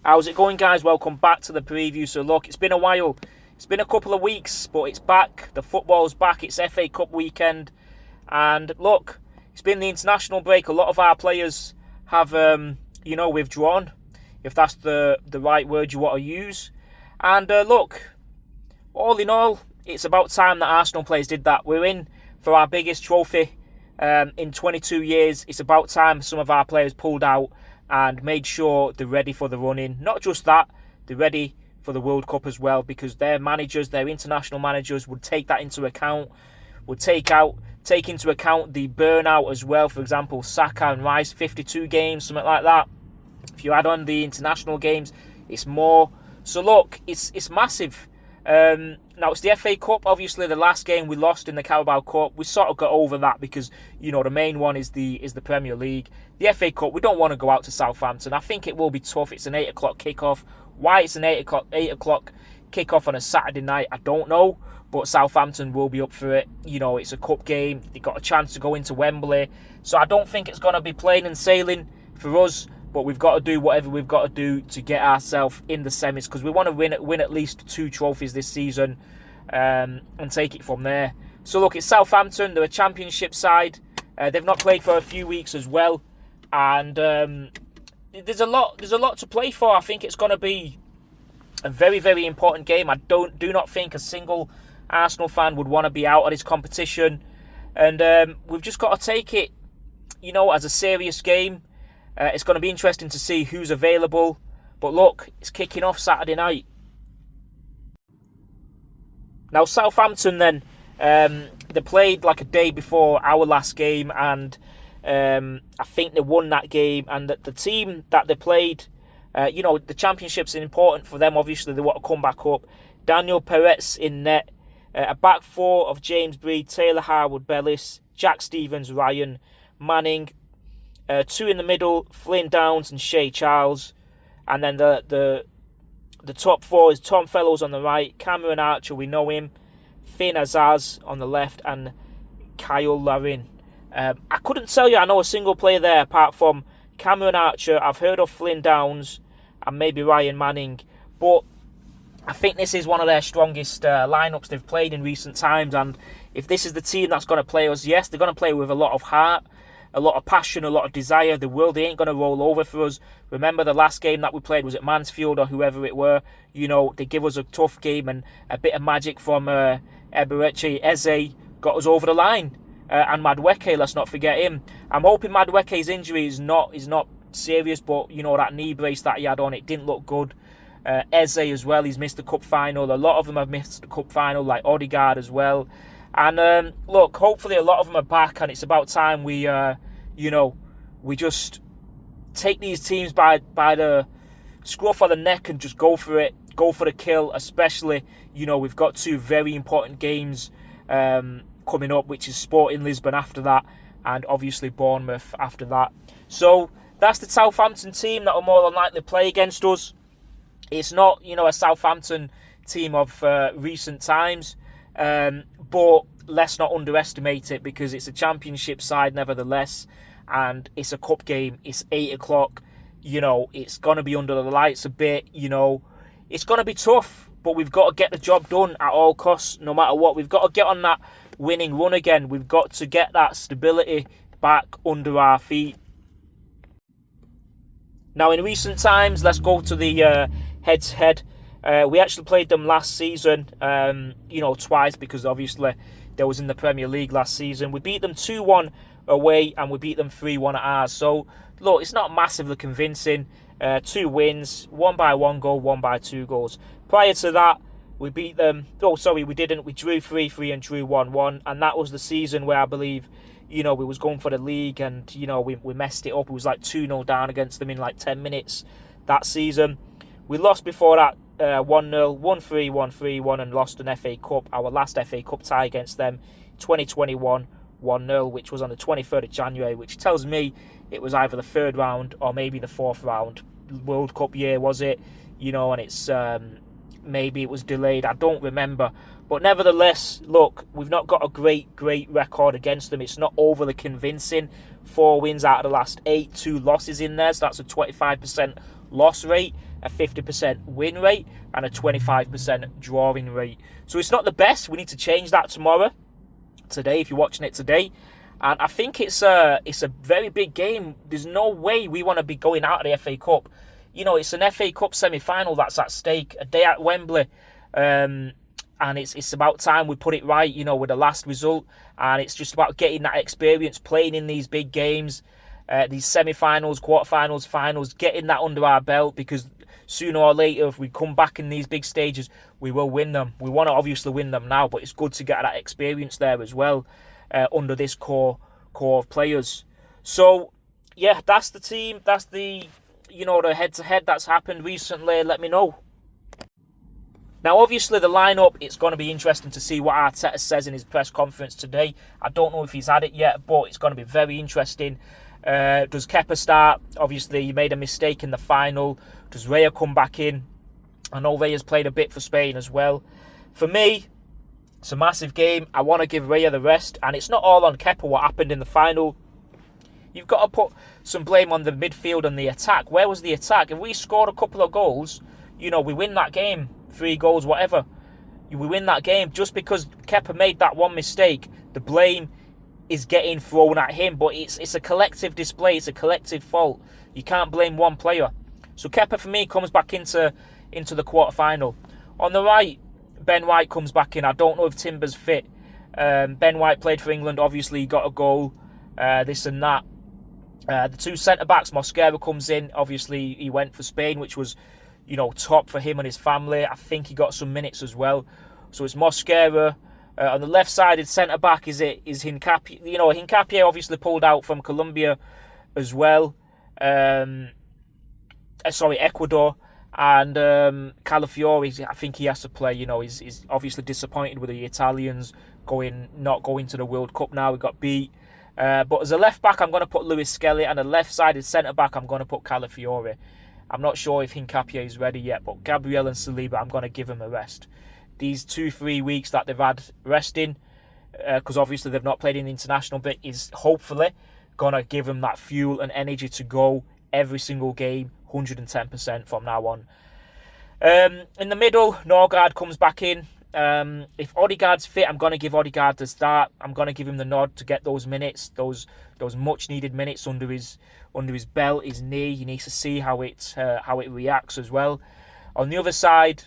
How's it going, guys? Welcome back to the preview. So look, it's been a while. It's been a couple of weeks, but it's back. The football's back. It's FA Cup weekend. And look, it's been the international break. A lot of our players have, withdrawn, if that's the right word you want to use. And look, all in all, it's about time that Arsenal players did that. We're in for our biggest trophy in 22 years. It's about time some of our players pulled out and made sure they're ready for the run-in. Not just that, they're ready for the World Cup as well, because their managers, their international managers, would take that into account, would take into account the burnout as well. For example, Saka and Rice, 52 games, something like that. If you add on the international games, it's more. So look, it's massive. Now it's the FA Cup. Obviously, the last game we lost in the Carabao Cup, we sort of got over that because the main one is the Premier League. The FA Cup, we don't want to go out to Southampton. I think it will be tough. It's an 8 o'clock kickoff. Why it's an 8 o'clock kickoff on a Saturday night, I don't know. But Southampton will be up for it. It's a cup game. They got a chance to go into Wembley, so I don't think it's going to be plain and sailing for us. But we've got to do whatever we've got to do to get ourselves in the semis, because we want to win at least 2 trophies this season and take it from there. So look, it's Southampton. They're a championship side. They've not played for a few weeks as well, and there's a lot to play for. I think it's going to be a very, very important game. I do not think a single Arsenal fan would want to be out of this competition, and we've just got to take it, as a serious game. It's going to be interesting to see who's available. But look, it's kicking off Saturday night. Now, Southampton then, they played like a day before our last game, and I think they won that game. And the team that they played, the championship's important for them. Obviously, they want to come back up. Daniel Perez in net. A back four of James Breed, Taylor Harwood, Bellis, Jack Stevens, Ryan, Manning. 2 in the middle, Flynn Downs and Shea Charles. And then the top 4 is Tom Fellows on the right, Cameron Archer, we know him, Finn Azaz on the left, and Kyle Larin. I couldn't tell you I know a single player there apart from Cameron Archer. I've heard of Flynn Downs and maybe Ryan Manning. But I think this is one of their strongest lineups they've played in recent times. And if this is the team that's going to play us, yes, they're going to play with a lot of heart, a lot of passion, a lot of desire. They ain't going to roll over for us. Remember the last game that we played was at Mansfield or whoever it were. They give us a tough game, and a bit of magic from Eberechi Eze got us over the line. And Madueke, let's not forget him. I'm hoping Madueke's injury is not serious, but that knee brace that he had on, it didn't look good. Eze as well, he's missed the cup final. A lot of them have missed the cup final, like Odegaard as well. And look, hopefully a lot of them are back, and it's about time we just take these teams by the scruff of the neck and just go for it, go for the kill. Especially, we've got 2 very important games coming up, which is Sporting Lisbon after that, and obviously Bournemouth after that. So that's the Southampton team that will more than likely play against us. It's not, a Southampton team of recent times. But let's not underestimate it, because it's a championship side nevertheless, and it's a cup game. It's 8 o'clock. It's going to be under the lights a bit. It's going to be tough, but we've got to get the job done at all costs, no matter what. We've got to get on that winning run again. We've got to get that stability back under our feet. Now, in recent times, let's go to the head-to-head. We actually played them last season, twice, because obviously they was in the Premier League last season. We beat them 2-1 away, and we beat them 3-1 at ours. So, look, it's not massively convincing. 2 wins, 1 by 1 goal, 1 by 2 goals. Prior to that, we beat them. Oh, sorry, we didn't. We drew 3-3 and drew 1-1, and that was the season where I believe, we was going for the league, and we messed it up. It was like 2-0 down against them in like 10 minutes that season. We lost before that 1-0, 1-3, 1-3-1, and lost an FA Cup, our last FA Cup tie against them, 2021, 1-0, which was on the 23rd of January, which tells me it was either the 3rd round or maybe the 4th round. World Cup year, was it? And it's maybe it was delayed. I don't remember. But nevertheless, look, we've not got a great record against them. It's not overly convincing. 4 wins out of the last 8, 2 losses in there. So that's a 25% loss rate, a 50% win rate, and a 25% drawing rate. So it's not the best. We need to change that today, if you're watching it today. And I think it's a very big game. There's no way we want to be going out of the FA Cup. You know, it's an FA Cup semi-final that's at stake, a day at Wembley. And it's about time we put it right, you know, with the last result. And it's just about getting that experience, playing in these big games, these semi-finals, quarter-finals, finals, getting that under our belt, because sooner or later, if we come back in these big stages, we will win them. We want to obviously win them now, but it's good to get that experience there as well, under this core of players. So, yeah, that's the team. That's the, you know, the head-to-head that's happened recently. Let me know. Now, obviously, the lineup, it's going to be interesting to see what Arteta says in his press conference today. I don't know if he's had it yet, but it's going to be very interesting. Does Kepa start? Obviously, he made a mistake in the final. Does Raya come back in? I know Raya's played a bit for Spain as well. For me, it's a massive game. I want to give Raya the rest. And it's not all on Kepa what happened in the final. You've got to put some blame on the midfield and the attack. Where was the attack? If we scored a couple of goals, you know, we win that game. 3 goals, whatever. We win that game. Just because Kepa made that one mistake, the blame is getting thrown at him. But it's a collective display. It's a collective fault. You can't blame one player. So Kepa, for me, comes back into the quarter-final. On the right, Ben White comes back in. I don't know if Timber's fit. Ben White played for England. Obviously, he got a goal. This and that. The 2 centre-backs, Mosquera comes in. Obviously, he went for Spain, which was, you know, top for him and his family. I think he got some minutes as well. So it's Mosquera. On the left-sided centre-back is Hincapié. You know, Hincapié obviously pulled out from Colombia as well. Ecuador. And Calafiori, I think he has to play. You know, he's obviously disappointed with the Italians not going to the World Cup now. We got beat. But as a left-back, I'm going to put Luis Skelly. And a left-sided centre-back, I'm going to put Calafiori. I'm not sure if Hincapié is ready yet, but Gabriel and Saliba, I'm going to give him a rest. These 2-3 weeks that they've had resting, because obviously they've not played in the international bit, is hopefully going to give them that fuel and energy to go every single game, 110% from now on. In the middle, Norgard comes back in. If Odegaard's fit, I'm going to give Odegaard the start. I'm going to give him the nod to get those minutes, those much needed minutes under his belt, his knee. He needs to see how it reacts as well. On the other side,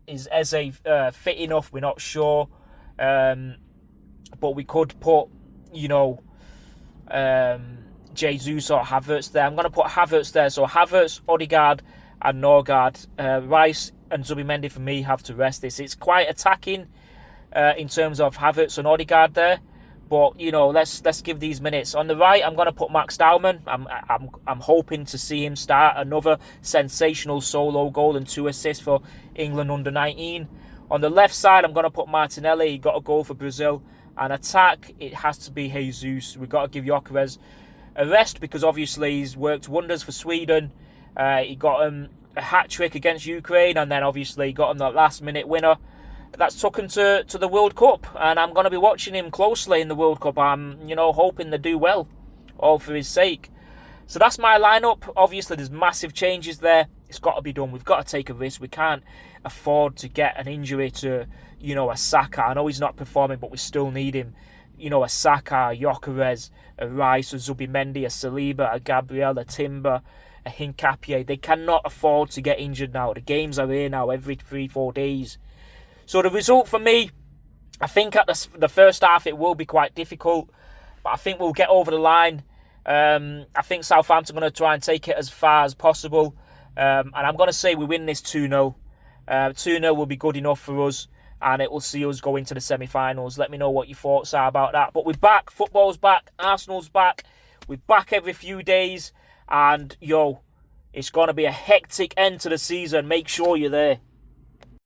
is Eze fit enough? We're not sure, but we could put, you know, Jesus or Havertz there. I'm going to put Havertz there. So Havertz, Odegaard, and Norgard. Rice and Zubimendi for me have to rest this. It's quite attacking in terms of Havertz and Odegaard there. But, you know, let's give these minutes. On the right, I'm going to put Max Dowman. I'm hoping to see him start another sensational solo goal and 2 assists for England under-19. On the left side, I'm going to put Martinelli. He got a goal for Brazil. And attack, it has to be Jesus. We've got to give Gyökeres a rest because obviously he's worked wonders for Sweden. He got him a hat-trick against Ukraine, and then obviously he got him that last-minute winner. That's took him to the World Cup, and I'm going to be watching him closely in the World Cup. I'm, you know, hoping they do well, all for his sake. So that's my lineup. Obviously, there's massive changes there. It's got to be done. We've got to take a risk. We can't afford to get an injury to, you know, a Saka. I know he's not performing, but we still need him. You know, a Saka, a Gyökeres, a Rice, a Zubimendi, a Saliba, a Gabriel, a Timber, a Hincapié. They cannot afford to get injured now. The games are here now every 3-4 days. So the result for me, I think at the first half it will be quite difficult, but I think we'll get over the line. I think Southampton are going to try and take it as far as possible, and I'm going to say we win this 2-0. 2-0 will be good enough for us, and it will see us go into the semi-finals. Let me know what your thoughts are about that. But we're back, football's back, Arsenal's back, we're back every few days, and yo, it's going to be a hectic end to the season. Make sure you're there.